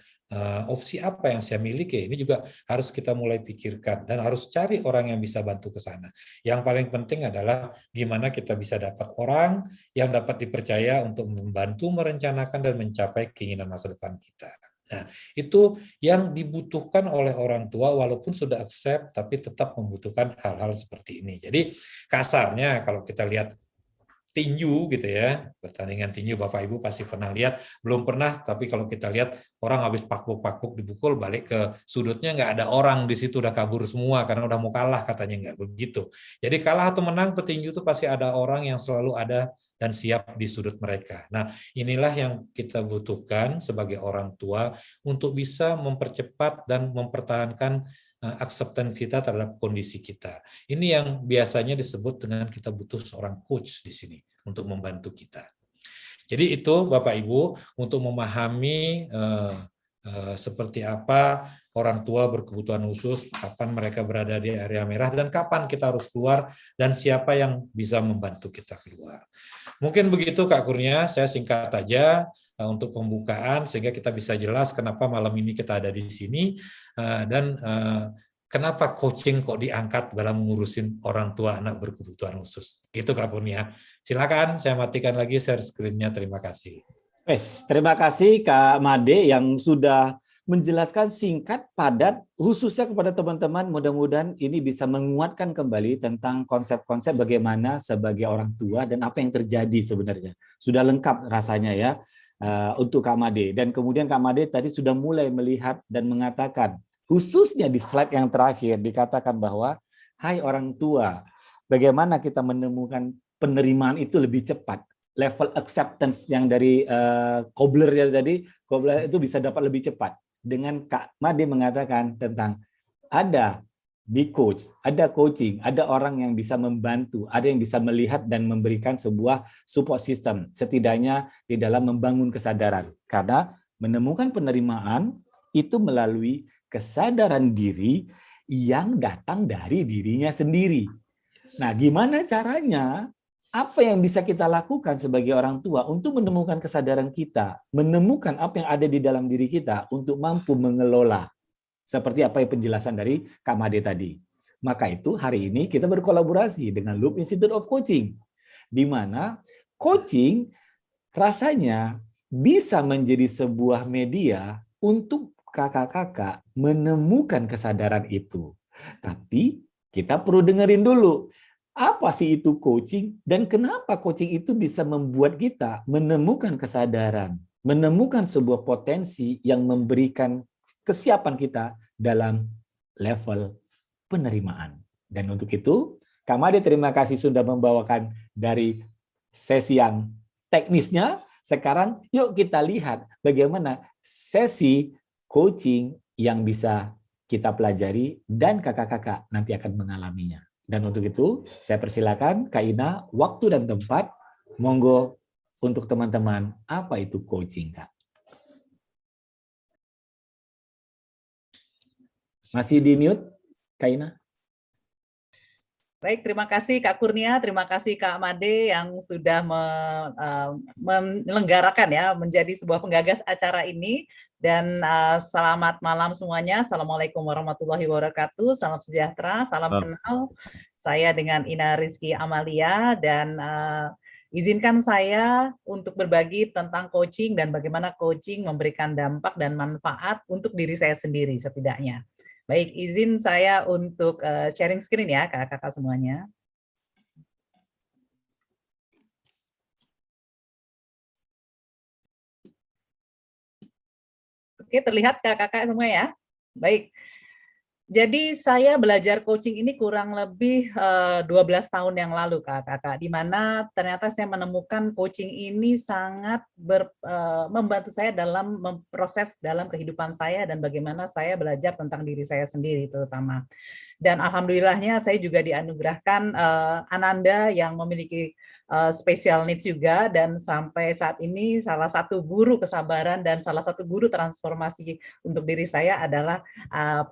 opsi apa yang saya miliki. Ini juga harus kita mulai pikirkan dan harus cari orang yang bisa bantu ke sana. Yang paling penting adalah gimana kita bisa dapat orang yang dapat dipercaya untuk membantu merencanakan dan mencapai keinginan masa depan kita. Nah, itu yang dibutuhkan oleh orang tua walaupun sudah accept tapi tetap membutuhkan hal-hal seperti ini. Jadi kasarnya kalau kita lihat tinju gitu ya, pertandingan tinju Bapak Ibu pasti pernah lihat, belum pernah, tapi kalau kita lihat orang habis pakbuk-pakbuk dipukul balik ke sudutnya nggak ada orang di situ, udah kabur semua karena udah mau kalah, katanya nggak begitu. Jadi kalah atau menang petinju itu pasti ada orang yang selalu ada dan siap di sudut mereka. Nah, inilah yang kita butuhkan sebagai orang tua untuk bisa mempercepat dan mempertahankan acceptance kita terhadap kondisi kita. Ini yang biasanya disebut dengan kita butuh seorang coach di sini untuk membantu kita. Jadi itu Bapak Ibu untuk memahami seperti apa orang tua berkebutuhan khusus, kapan mereka berada di area merah dan kapan kita harus keluar dan siapa yang bisa membantu kita keluar. Mungkin begitu Kak Kurnia, saya singkat aja untuk pembukaan sehingga kita bisa jelas kenapa malam ini kita ada di sini dan kenapa coaching kok diangkat dalam mengurusin orang tua anak berkebutuhan khusus. Gitu Kak Kurnia. Silakan saya matikan lagi share screen-nya. Terima kasih. Terima kasih Kak Made yang sudah menjelaskan singkat, padat, khususnya kepada teman-teman. Mudah-mudahan ini bisa menguatkan kembali tentang konsep-konsep bagaimana sebagai orang tua dan apa yang terjadi sebenarnya. Sudah lengkap rasanya ya. Untuk Kak Made. Dan kemudian Kak Made tadi sudah mulai melihat dan mengatakan, khususnya di slide yang terakhir, dikatakan bahwa, hai orang tua, bagaimana kita menemukan penerimaan itu lebih cepat. Level acceptance yang dari cobbler tadi, cobbler itu bisa dapat lebih cepat. Dengan Kak Made mengatakan tentang ada di coach, ada coaching, ada orang yang bisa membantu, ada yang bisa melihat dan memberikan sebuah support system, setidaknya di dalam membangun kesadaran. Karena menemukan penerimaan itu melalui kesadaran diri yang datang dari dirinya sendiri. Nah, gimana caranya apa yang bisa kita lakukan sebagai orang tua untuk menemukan kesadaran kita, menemukan apa yang ada di dalam diri kita untuk mampu mengelola. Seperti apa yang penjelasan dari Kak Made tadi. Maka itu hari ini kita berkolaborasi dengan Loop Institute of Coaching, di mana coaching rasanya bisa menjadi sebuah media untuk kakak-kakak menemukan kesadaran itu. Tapi kita perlu dengerin dulu, apa sih itu coaching dan kenapa coaching itu bisa membuat kita menemukan kesadaran, menemukan sebuah potensi yang memberikan kesiapan kita dalam level penerimaan. Dan untuk itu, Kak Made terima kasih sudah membawakan dari sesi yang teknisnya. Sekarang yuk kita lihat bagaimana sesi coaching yang bisa kita pelajari dan kakak-kakak nanti akan mengalaminya. Dan untuk itu, saya persilakan Kak Ina, waktu dan tempat, monggo untuk teman-teman, apa itu coaching, Kak? Masih di mute, Kak Ina? Baik, terima kasih Kak Kurnia, terima kasih Kak Made yang sudah menyelenggarakan ya, menjadi sebuah penggagas acara ini. Dan selamat malam semuanya. Assalamualaikum warahmatullahi wabarakatuh. Salam sejahtera, salam kenal. Saya dengan Ina Rizky Amalia dan izinkan saya untuk berbagi tentang coaching dan bagaimana coaching memberikan dampak dan manfaat untuk diri saya sendiri setidaknya. Baik, izin saya untuk sharing screen ya kakak-kakak semuanya. Oke, terlihat kakak-kakak semua ya? Baik. Jadi saya belajar coaching ini kurang lebih 12 tahun yang lalu kakak-kakak, di mana ternyata saya menemukan coaching ini sangat membantu saya dalam memproses dalam kehidupan saya dan bagaimana saya belajar tentang diri saya sendiri terutama. Dan alhamdulillahnya saya juga dianugerahkan Ananda yang memiliki special needs juga, dan sampai saat ini salah satu guru kesabaran dan salah satu guru transformasi untuk diri saya adalah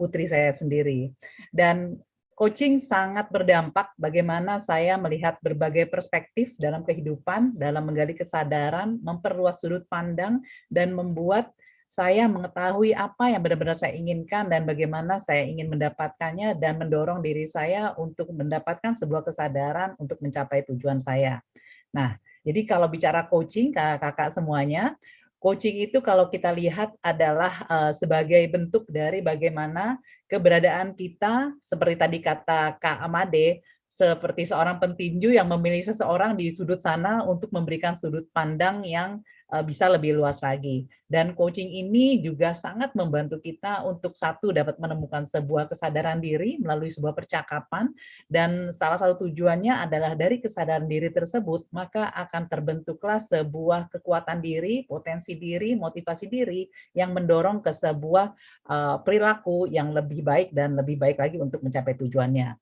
putri saya sendiri. Dan coaching sangat berdampak bagaimana saya melihat berbagai perspektif dalam kehidupan, dalam menggali kesadaran, memperluas sudut pandang, dan membuat saya mengetahui apa yang benar-benar saya inginkan dan bagaimana saya ingin mendapatkannya dan mendorong diri saya untuk mendapatkan sebuah kesadaran untuk mencapai tujuan saya. Nah, jadi kalau bicara coaching, kakak-kakak semuanya, coaching itu kalau kita lihat adalah sebagai bentuk dari bagaimana keberadaan kita, seperti tadi kata Kak Amade, seperti seorang petinju yang memilih seseorang di sudut sana untuk memberikan sudut pandang yang bisa lebih luas lagi. Dan coaching ini juga sangat membantu kita untuk satu, dapat menemukan sebuah kesadaran diri melalui sebuah percakapan, dan salah satu tujuannya adalah dari kesadaran diri tersebut, maka akan terbentuklah sebuah kekuatan diri, potensi diri, motivasi diri yang mendorong ke sebuah perilaku yang lebih baik dan lebih baik lagi untuk mencapai tujuannya.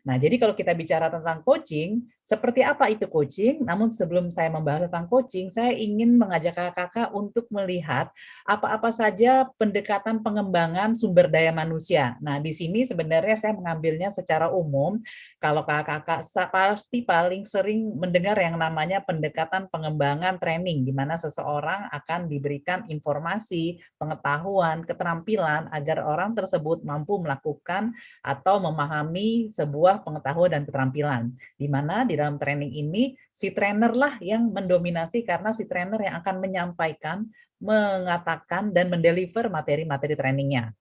Nah, jadi kalau kita bicara tentang coaching, seperti apa itu coaching? Namun sebelum saya membahas tentang coaching, saya ingin mengajak kakak-kakak untuk melihat apa-apa saja pendekatan pengembangan sumber daya manusia. Nah, di sini sebenarnya saya mengambilnya secara umum. Kalau kakak-kakak pasti paling sering mendengar yang namanya pendekatan pengembangan training, di mana seseorang akan diberikan informasi, pengetahuan, keterampilan agar orang tersebut mampu melakukan atau memahami sebuah pengetahuan dan keterampilan, di mana di dalam training ini si trainer lah yang mendominasi karena si trainer yang akan menyampaikan, mengatakan, dan mendeliver materi-materi trainingnya.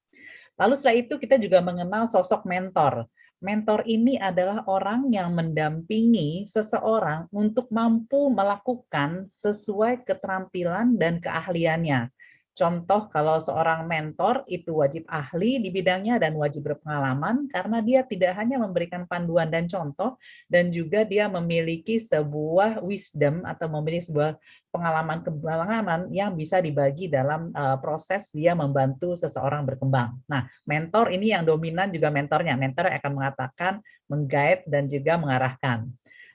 Lalu setelah itu kita juga mengenal sosok mentor. Mentor ini adalah orang yang mendampingi seseorang untuk mampu melakukan sesuai keterampilan dan keahliannya. Contoh, kalau seorang mentor itu wajib ahli di bidangnya dan wajib berpengalaman karena dia tidak hanya memberikan panduan dan contoh, dan juga dia memiliki sebuah wisdom atau memiliki sebuah pengalaman yang bisa dibagi dalam proses dia membantu seseorang berkembang. Nah, mentor ini yang dominan juga mentornya. Mentor akan mengatakan, meng-guide, dan juga mengarahkan.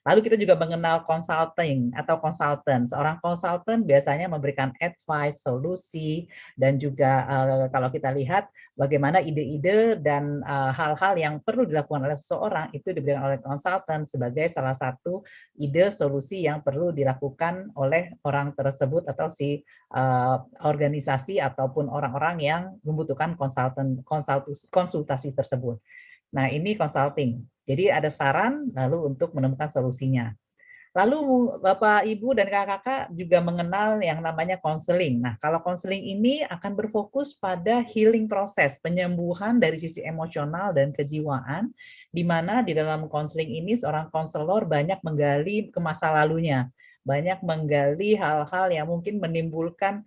Lalu kita juga mengenal consulting atau consultant. Seorang consultant biasanya memberikan advice, solusi, dan juga kalau kita lihat bagaimana ide-ide dan hal-hal yang perlu dilakukan oleh seseorang itu diberikan oleh consultant sebagai salah satu ide solusi yang perlu dilakukan oleh orang tersebut atau si organisasi ataupun orang-orang yang membutuhkan konsultasi tersebut. Nah, ini consulting. Jadi ada saran lalu untuk menemukan solusinya. Lalu Bapak, Ibu, dan kakak-kakak juga mengenal yang namanya konseling. Nah, kalau konseling ini akan berfokus pada healing proses, penyembuhan dari sisi emosional dan kejiwaan, di mana di dalam konseling ini seorang konselor banyak menggali ke masa lalunya, banyak menggali hal-hal yang mungkin menimbulkan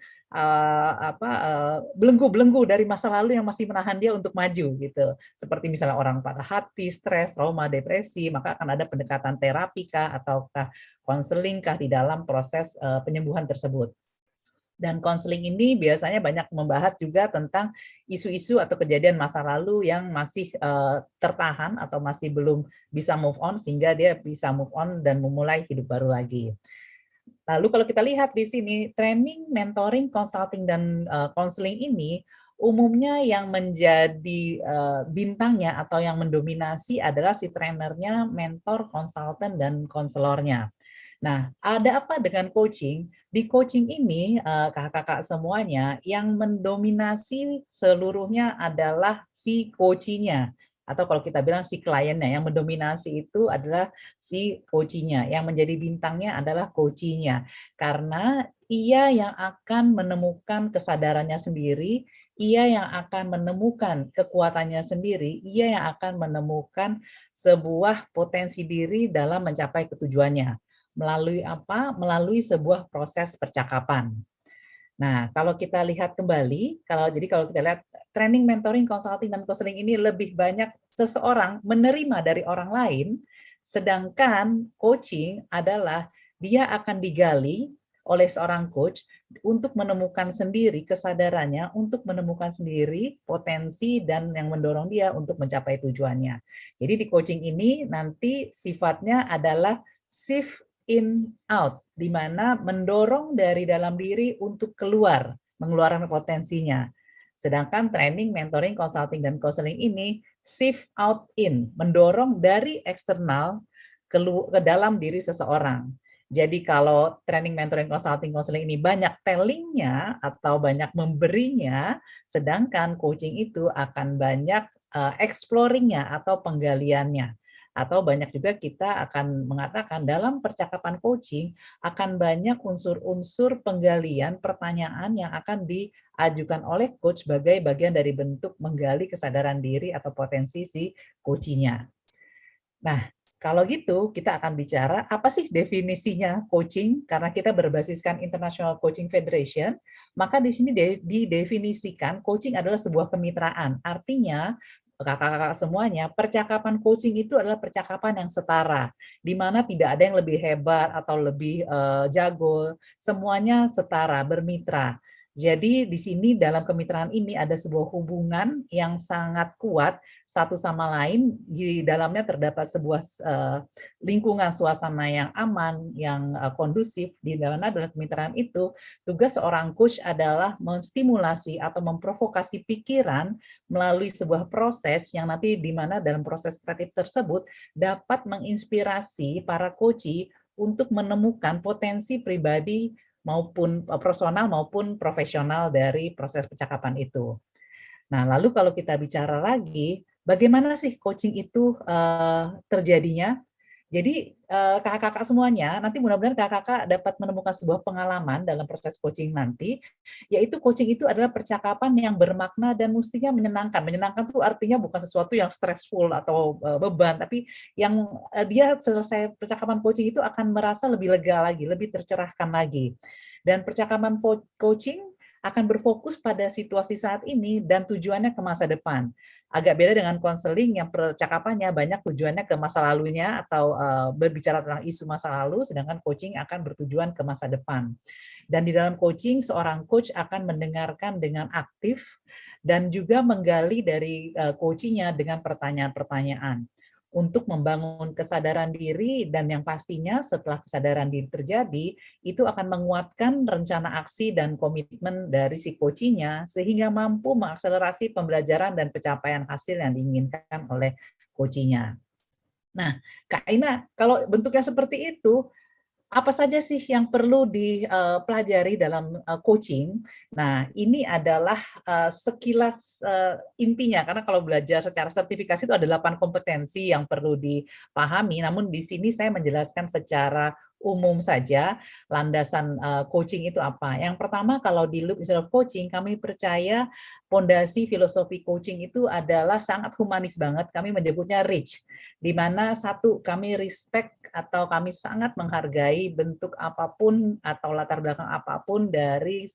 belenggu-belenggu dari masa lalu yang masih menahan dia untuk maju gitu. Seperti misalnya orang patah hati, stres, trauma, depresi, maka akan ada pendekatan terapi kah ataukah konseling kah di dalam proses penyembuhan tersebut. Dan konseling ini biasanya banyak membahas juga tentang isu-isu atau kejadian masa lalu yang masih tertahan atau masih belum bisa move on sehingga dia bisa move on dan memulai hidup baru lagi. Lalu kalau kita lihat di sini, training, mentoring, consulting, dan counseling ini umumnya yang menjadi bintangnya atau yang mendominasi adalah si trainernya, mentor, konsultan, dan konselornya. Nah, ada apa dengan coaching? Di coaching ini, kakak-kakak semuanya, yang mendominasi seluruhnya adalah si coaching-nya. Atau kalau kita bilang si kliennya, yang mendominasi itu adalah si coaching-nya. Yang menjadi bintangnya adalah coaching-nya. Karena ia yang akan menemukan kesadarannya sendiri, ia yang akan menemukan kekuatannya sendiri, ia yang akan menemukan sebuah potensi diri dalam mencapai ketujuannya. Melalui apa? Melalui sebuah proses percakapan. Nah, kalau kita lihat kembali, kalau kita lihat training, mentoring, consulting, dan counseling ini lebih banyak seseorang menerima dari orang lain, sedangkan coaching adalah dia akan digali oleh seorang coach untuk menemukan sendiri kesadarannya, untuk menemukan sendiri potensi dan yang mendorong dia untuk mencapai tujuannya. Jadi di coaching ini nanti sifatnya adalah shift in out, di mana mendorong dari dalam diri untuk keluar, mengeluarkan potensinya. Sedangkan training, mentoring, consulting, dan counseling ini shift out in, mendorong dari eksternal ke dalam diri seseorang. Jadi kalau training, mentoring, consulting, counseling ini banyak tellingnya atau banyak memberinya, sedangkan coaching itu akan banyak exploringnya atau penggaliannya. Atau banyak juga kita akan mengatakan dalam percakapan coaching akan banyak unsur-unsur penggalian pertanyaan yang akan diajukan oleh coach sebagai bagian dari bentuk menggali kesadaran diri atau potensi si coaching-nya. Nah, kalau gitu kita akan bicara apa sih definisinya coaching, karena kita berbasiskan International Coaching Federation, maka di sini didefinisikan coaching adalah sebuah kemitraan. Artinya kakak-kakak semuanya, percakapan coaching itu adalah percakapan yang setara, di mana tidak ada yang lebih hebat atau lebih jago, semuanya setara, bermitra. Jadi di sini dalam kemitraan ini ada sebuah hubungan yang sangat kuat satu sama lain, di dalamnya terdapat sebuah lingkungan suasana yang aman, yang kondusif. Di dalam kemitraan itu, tugas seorang coach adalah menstimulasi atau memprovokasi pikiran melalui sebuah proses yang nanti di mana dalam proses kreatif tersebut dapat menginspirasi para coachee untuk menemukan potensi pribadi maupun personal maupun profesional dari proses percakapan itu. Nah, lalu kalau kita bicara lagi, bagaimana sih coaching itu terjadinya? Jadi kakak-kakak semuanya, nanti mudah-mudahan kakak-kakak dapat menemukan sebuah pengalaman dalam proses coaching nanti, yaitu coaching itu adalah percakapan yang bermakna dan mestinya menyenangkan. Menyenangkan itu artinya bukan sesuatu yang stressful atau beban, tapi yang dia selesai percakapan coaching itu akan merasa lebih lega lagi, lebih tercerahkan lagi. Dan percakapan coaching akan berfokus pada situasi saat ini dan tujuannya ke masa depan. Agak beda dengan konseling yang percakapannya banyak tujuannya ke masa lalunya atau berbicara tentang isu masa lalu, sedangkan coaching akan bertujuan ke masa depan. Dan di dalam coaching, seorang coach akan mendengarkan dengan aktif dan juga menggali dari coachingnya dengan pertanyaan-pertanyaan. untuk membangun kesadaran diri, dan yang pastinya setelah kesadaran diri terjadi, itu akan menguatkan rencana aksi dan komitmen dari si coaching-nya sehingga mampu mengakselerasi pembelajaran dan pencapaian hasil yang diinginkan oleh coaching-nya. Nah, Kak Ina, kalau bentuknya seperti itu, apa saja sih yang perlu dipelajari dalam coaching? Nah, ini adalah sekilas intinya, karena kalau belajar secara sertifikasi itu ada 8 kompetensi yang perlu dipahami, namun di sini saya menjelaskan secara umum saja landasan coaching itu apa. Yang pertama, kalau di Loop Institute of Coaching, kami percaya pondasi filosofi coaching itu adalah sangat humanis banget, kami menyebutnya rich, di mana satu, kami respect atau kami sangat menghargai bentuk apapun atau latar belakang apapun dari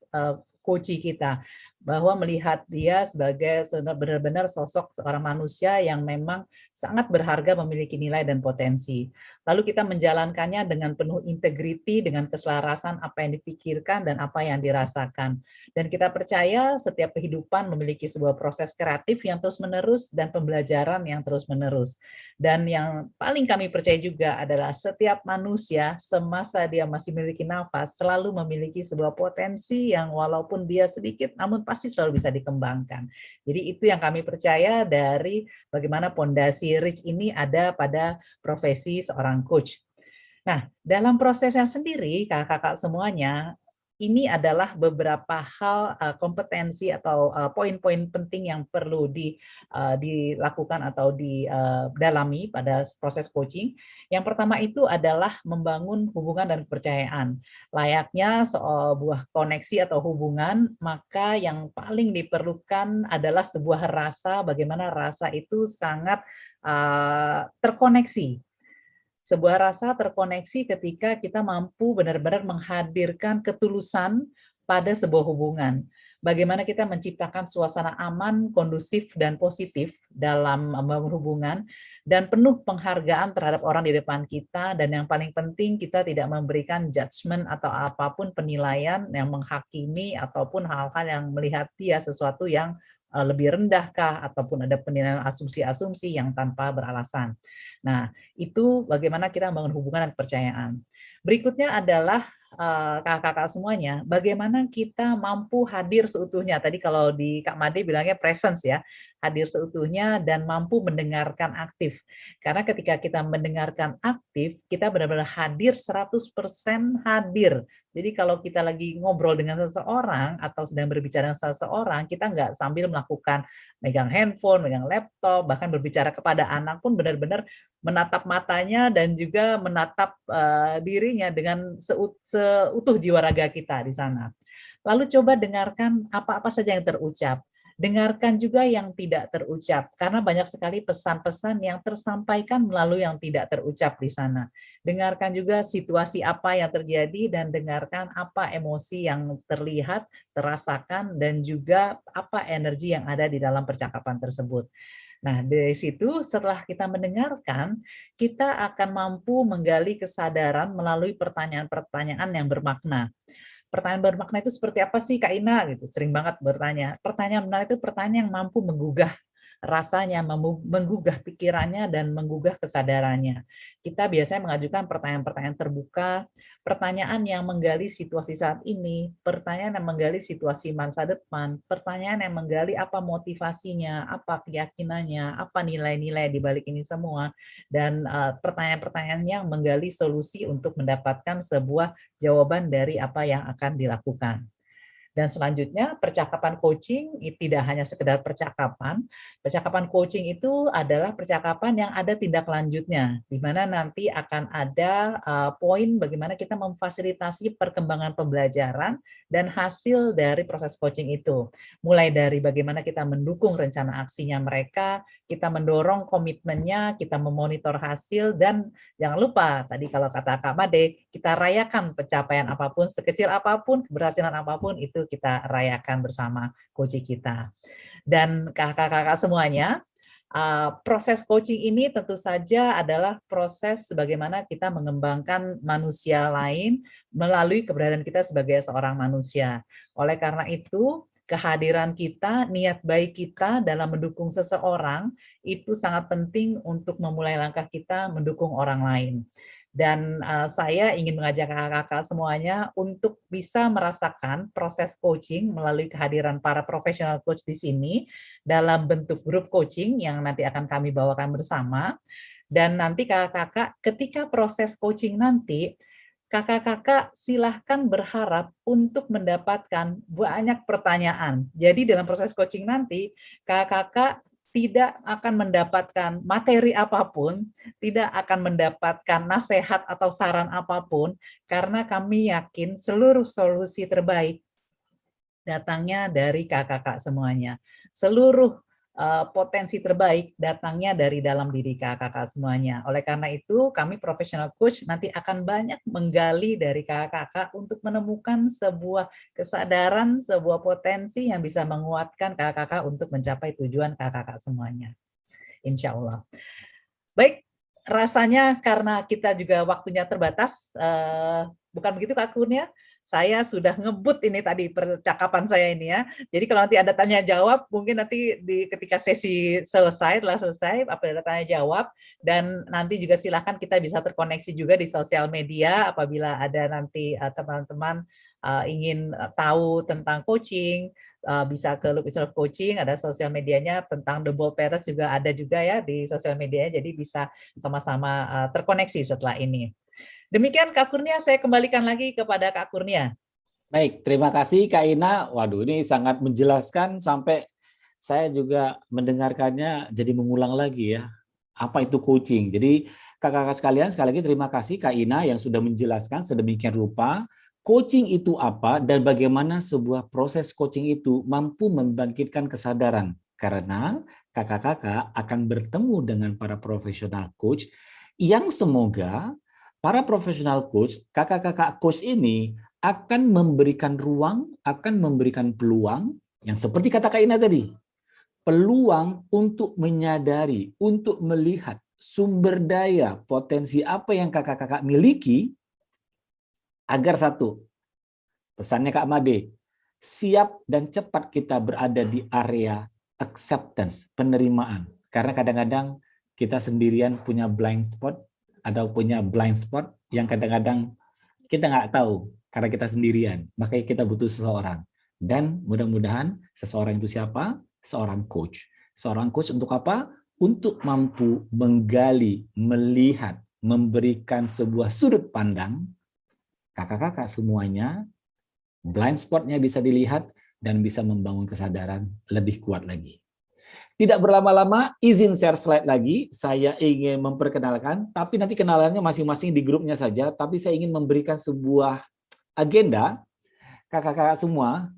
coach kita, bahwa melihat dia sebagai benar-benar sosok seorang manusia yang memang sangat berharga, memiliki nilai dan potensi. Lalu kita menjalankannya dengan penuh integriti, dengan keselarasan apa yang dipikirkan dan apa yang dirasakan. Dan kita percaya setiap kehidupan memiliki sebuah proses kreatif yang terus-menerus dan pembelajaran yang terus-menerus. Dan yang paling kami percaya juga adalah setiap manusia semasa dia masih memiliki nafas selalu memiliki sebuah potensi yang walaupun dia sedikit namun pasti selalu bisa dikembangkan. Jadi itu yang kami percaya dari bagaimana pondasi rich ini ada pada profesi seorang coach. Nah, dalam prosesnya sendiri, kakak-kakak semuanya, ini adalah beberapa hal kompetensi atau poin-poin penting yang perlu dilakukan atau didalami pada proses coaching. Yang pertama itu adalah membangun hubungan dan kepercayaan. Layaknya sebuah koneksi atau hubungan, maka yang paling diperlukan adalah sebuah rasa, bagaimana rasa itu sangat terkoneksi. Sebuah rasa terkoneksi ketika kita mampu benar-benar menghadirkan ketulusan pada sebuah hubungan. Bagaimana kita menciptakan suasana aman, kondusif, dan positif dalam hubungan, dan penuh penghargaan terhadap orang di depan kita, dan yang paling penting kita tidak memberikan judgement atau apapun penilaian yang menghakimi ataupun hal-hal yang melihat dia sesuatu yang lebih rendahkah, ataupun ada penilaian asumsi-asumsi yang tanpa beralasan. Nah, itu bagaimana kita membangun hubungan dan kepercayaan. Berikutnya adalah kakak-kakak semuanya, bagaimana kita mampu hadir seutuhnya. Tadi kalau di Kak Made bilangnya presence ya, hadir seutuhnya dan mampu mendengarkan aktif. Karena ketika kita mendengarkan aktif, kita benar-benar hadir 100% hadir. Jadi kalau kita lagi ngobrol dengan seseorang atau sedang berbicara dengan seseorang, kita nggak sambil melakukan megang handphone, megang laptop, bahkan berbicara kepada anak pun benar-benar menatap matanya dan juga menatap dirinya dengan seutuh jiwa raga kita di sana. Lalu coba dengarkan apa-apa saja yang terucap. Dengarkan juga yang tidak terucap, karena banyak sekali pesan-pesan yang tersampaikan melalui yang tidak terucap di sana. Dengarkan juga situasi apa yang terjadi dan dengarkan apa emosi yang terlihat, terasakan, dan juga apa energi yang ada di dalam percakapan tersebut. Nah, dari situ setelah kita mendengarkan, kita akan mampu menggali kesadaran melalui pertanyaan-pertanyaan yang bermakna. Pertanyaan bermakna itu seperti apa sih Kak Ina? Gitu, sering banget bertanya. Pertanyaan benar itu pertanyaan yang mampu menggugah rasanya, menggugah pikirannya, dan menggugah kesadarannya. Kita biasanya mengajukan pertanyaan-pertanyaan terbuka, pertanyaan yang menggali situasi saat ini, pertanyaan yang menggali situasi masa depan, pertanyaan yang menggali apa motivasinya, apa keyakinannya, apa nilai-nilai di balik ini semua, dan pertanyaan-pertanyaan yang menggali solusi untuk mendapatkan sebuah jawaban dari apa yang akan dilakukan. Dan selanjutnya, percakapan coaching tidak hanya sekedar percakapan. Percakapan coaching itu adalah percakapan yang ada tindak lanjutnya, di mana nanti akan ada poin bagaimana kita memfasilitasi perkembangan pembelajaran dan hasil dari proses coaching itu. Mulai dari bagaimana kita mendukung rencana aksinya mereka, kita mendorong komitmennya, kita memonitor hasil, dan jangan lupa, tadi kalau kata Kak Made, kita rayakan pencapaian apapun, sekecil apapun, keberhasilan apapun, itu kita rayakan bersama coach kita. Dan kakak-kakak semuanya, proses coaching ini tentu saja adalah proses bagaimana kita mengembangkan manusia lain melalui keberadaan kita sebagai seorang manusia. Oleh karena itu, kehadiran kita, niat baik kita dalam mendukung seseorang itu sangat penting untuk memulai langkah kita mendukung orang lain. Dan saya ingin mengajak kakak-kakak semuanya untuk bisa merasakan proses coaching melalui kehadiran para profesional coach di sini dalam bentuk grup coaching yang nanti akan kami bawakan bersama. Dan nanti kakak-kakak ketika proses coaching nanti, kakak-kakak silahkan berharap untuk mendapatkan banyak pertanyaan. Jadi dalam proses coaching nanti, kakak-kakak tidak akan mendapatkan materi apapun, tidak akan mendapatkan nasihat atau saran apapun, karena kami yakin seluruh solusi terbaik datangnya dari kakak-kakak semuanya. Seluruh potensi terbaik datangnya dari dalam diri kakak-kakak semuanya. Oleh karena itu, kami professional coach nanti akan banyak menggali dari kakak-kakak untuk menemukan sebuah kesadaran, sebuah potensi yang bisa menguatkan kakak-kakak untuk mencapai tujuan kakak-kakak semuanya. Insya Allah. Baik, rasanya karena kita juga waktunya terbatas, bukan begitu Kak Kurnia? Saya sudah ngebut ini tadi percakapan saya ini ya. Jadi kalau nanti ada tanya jawab, mungkin nanti ketika sesi selesai, telah selesai, ada tanya jawab, dan nanti juga silakan kita bisa terkoneksi juga di sosial media apabila ada nanti teman-teman ingin tahu tentang coaching, bisa ke Look Itself Coaching, ada sosial medianya tentang The Bold Parents juga ada juga ya di sosial medianya, jadi bisa sama-sama terkoneksi setelah ini. Demikian Kak Kurnia, saya kembalikan lagi kepada Kak Kurnia. Baik, terima kasih Kak Ina. Waduh, ini sangat menjelaskan sampai saya juga mendengarkannya jadi mengulang lagi ya. Apa itu coaching? Jadi kakak-kakak sekalian, sekali lagi terima kasih Kak Ina yang sudah menjelaskan sedemikian rupa coaching itu apa dan bagaimana sebuah proses coaching itu mampu membangkitkan kesadaran. Karena kakak-kakak akan bertemu dengan para profesional coach yang semoga para profesional coach, kakak-kakak coach ini akan memberikan ruang, akan memberikan peluang, yang seperti kata Kak Ina tadi, peluang untuk menyadari, untuk melihat sumber daya, potensi apa yang kakak-kakak miliki, agar satu, pesannya Kak Made, siap dan cepat kita berada di area acceptance, penerimaan. Karena kadang-kadang kita sendirian punya blind spot, atau punya blind spot yang kadang-kadang kita nggak tahu karena kita sendirian, makanya kita butuh seseorang. Dan mudah-mudahan seseorang itu siapa? Seorang coach. Seorang coach untuk apa? Untuk mampu menggali, melihat, memberikan sebuah sudut pandang, kakak-kakak semuanya, blind spotnya bisa dilihat dan bisa membangun kesadaran lebih kuat lagi. Tidak berlama-lama, izin share slide lagi. Saya ingin memperkenalkan, tapi nanti kenalannya masing-masing di grupnya saja. Tapi saya ingin memberikan sebuah agenda, kakak-kakak semua.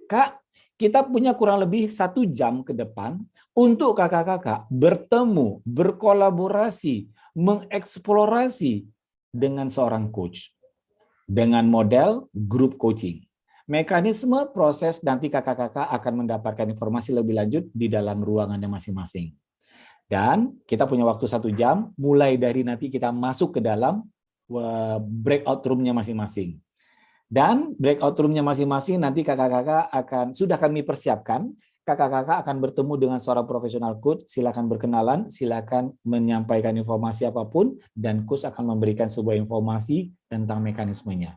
Kak, kita punya kurang lebih 1 jam ke depan untuk kakak-kakak bertemu, berkolaborasi, mengeksplorasi dengan seorang coach. Dengan model grup coaching. Mekanisme proses nanti kakak-kakak akan mendapatkan informasi lebih lanjut di dalam ruangannya masing-masing. Dan kita punya waktu 1 jam, mulai dari nanti kita masuk ke dalam breakout room-nya masing-masing. Dan breakout room-nya masing-masing nanti kakak-kakak akan, sudah kami persiapkan, kakak-kakak akan bertemu dengan seorang profesional coach, silakan berkenalan, silakan menyampaikan informasi apapun, dan coach akan memberikan sebuah informasi tentang mekanismenya.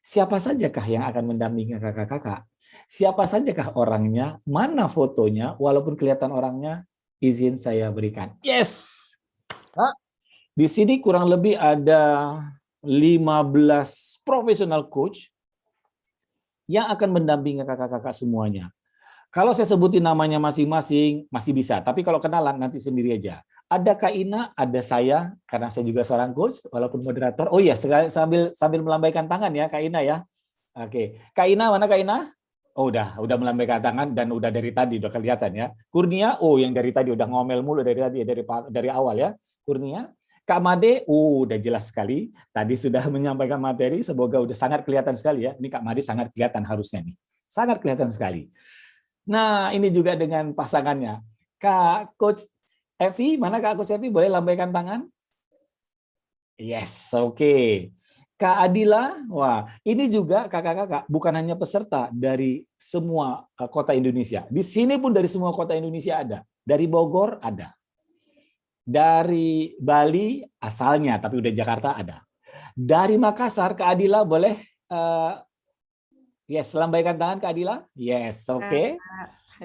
Siapa sajakah yang akan mendampingi kakak-kakak? Siapa sajakah orangnya? Mana fotonya? Walaupun kelihatan orangnya, izin saya berikan. Yes! Di sini kurang lebih ada 15 profesional coach yang akan mendampingi kakak-kakak semuanya. Kalau saya sebutin namanya masing-masing, masih bisa. Tapi kalau kenalan, nanti sendiri aja. Ada Kak Ina, ada saya, karena saya juga seorang coach, walaupun moderator. Oh iya, sambil melambaikan tangan ya Kak Ina ya. Oke, Kak Ina, mana Kak Ina? Oh udah melambaikan tangan dan udah dari tadi, udah kelihatan ya. Kurnia, oh yang dari tadi udah ngomel mulu dari tadi, dari awal ya. Kurnia. Kak Made, udah jelas sekali. Tadi sudah menyampaikan materi, semoga udah sangat kelihatan sekali ya. Ini Kak Made sangat kelihatan harusnya nih. Sangat kelihatan sekali. Nah, ini juga dengan pasangannya. Kak Coach Evi, mana Kak Coach Evi? Boleh lambaikan tangan? Yes, oke. Kak Adila, wah ini juga kakak-kakak bukan hanya peserta dari semua kota Indonesia. Di sini pun dari semua kota Indonesia ada. Dari Bogor ada. Dari Bali asalnya, tapi udah Jakarta ada. Dari Makassar, Kak Adila boleh yes, lambaikan tangan Kak Adila. Yes, oke.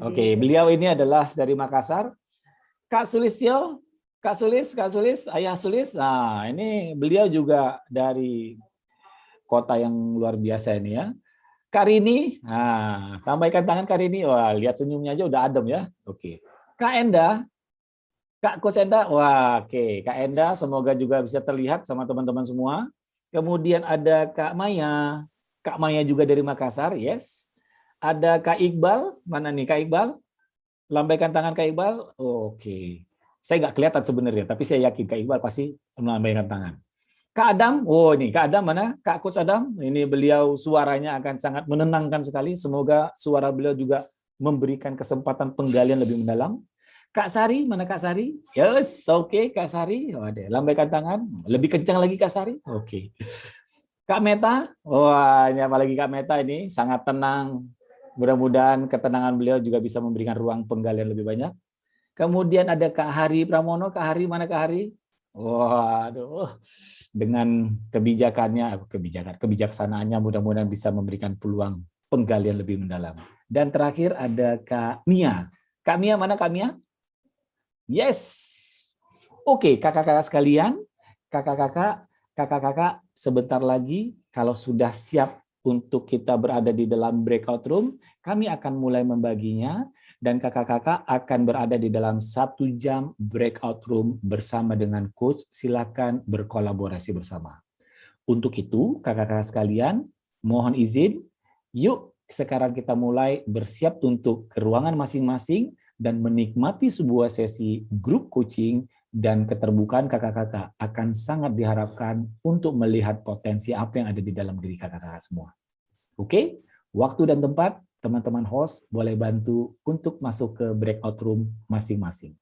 Oke, beliau ini adalah dari Makassar. Kak Sulistyo, Kak Sulis, Ayah Sulis. Nah, ini beliau juga dari kota yang luar biasa ini ya. Kak Rini, nah, lambaikan tangan Kak Rini. Wah, lihat senyumnya aja udah adem ya. Oke. Kak Enda, Kak Coach Enda, wah, oke. Kak Enda, semoga juga bisa terlihat sama teman-teman semua. Kemudian ada Kak Maya juga dari Makassar, yes. Ada Kak Iqbal, mana nih Kak Iqbal? Lambaikan tangan Kak Iqbal. Oke. Saya nggak kelihatan sebenarnya, tapi saya yakin Kak Iqbal pasti melambaikan tangan. Kak Adam, oh ini Kak Adam mana? Kak Coach Adam, ini beliau suaranya akan sangat menenangkan sekali. Semoga suara beliau juga memberikan kesempatan penggalian lebih mendalam. Kak Sari, mana Kak Sari? Yes, oke Kak Sari. Oh, ada. Lambaikan tangan. Lebih kencang lagi Kak Sari. Oke. Kak Meta, wah ini apalagi Kak Meta ini sangat tenang. Mudah-mudahan ketenangan beliau juga bisa memberikan ruang penggalian lebih banyak. Kemudian ada Kak Hari Pramono. Kak Hari, mana Kak Hari? Waduh, dengan kebijaksanaannya mudah-mudahan bisa memberikan peluang penggalian lebih mendalam. Dan terakhir ada Kak Mia. Kak Mia, mana Kak Mia? Yes. Oke, kakak-kakak sekalian, kakak-kakak sebentar lagi kalau sudah siap untuk kita berada di dalam breakout room, kami akan mulai membaginya dan kakak-kakak akan berada di dalam 1 jam breakout room bersama dengan coach. Silakan berkolaborasi bersama. Untuk itu, kakak-kakak sekalian, mohon izin, yuk sekarang kita mulai bersiap untuk ke ruangan masing-masing dan menikmati sebuah sesi grup coaching, dan keterbukaan kakak-kakak akan sangat diharapkan untuk melihat potensi apa yang ada di dalam diri kakak-kakak semua. Oke, waktu dan tempat, teman-teman host boleh bantu untuk masuk ke breakout room masing-masing.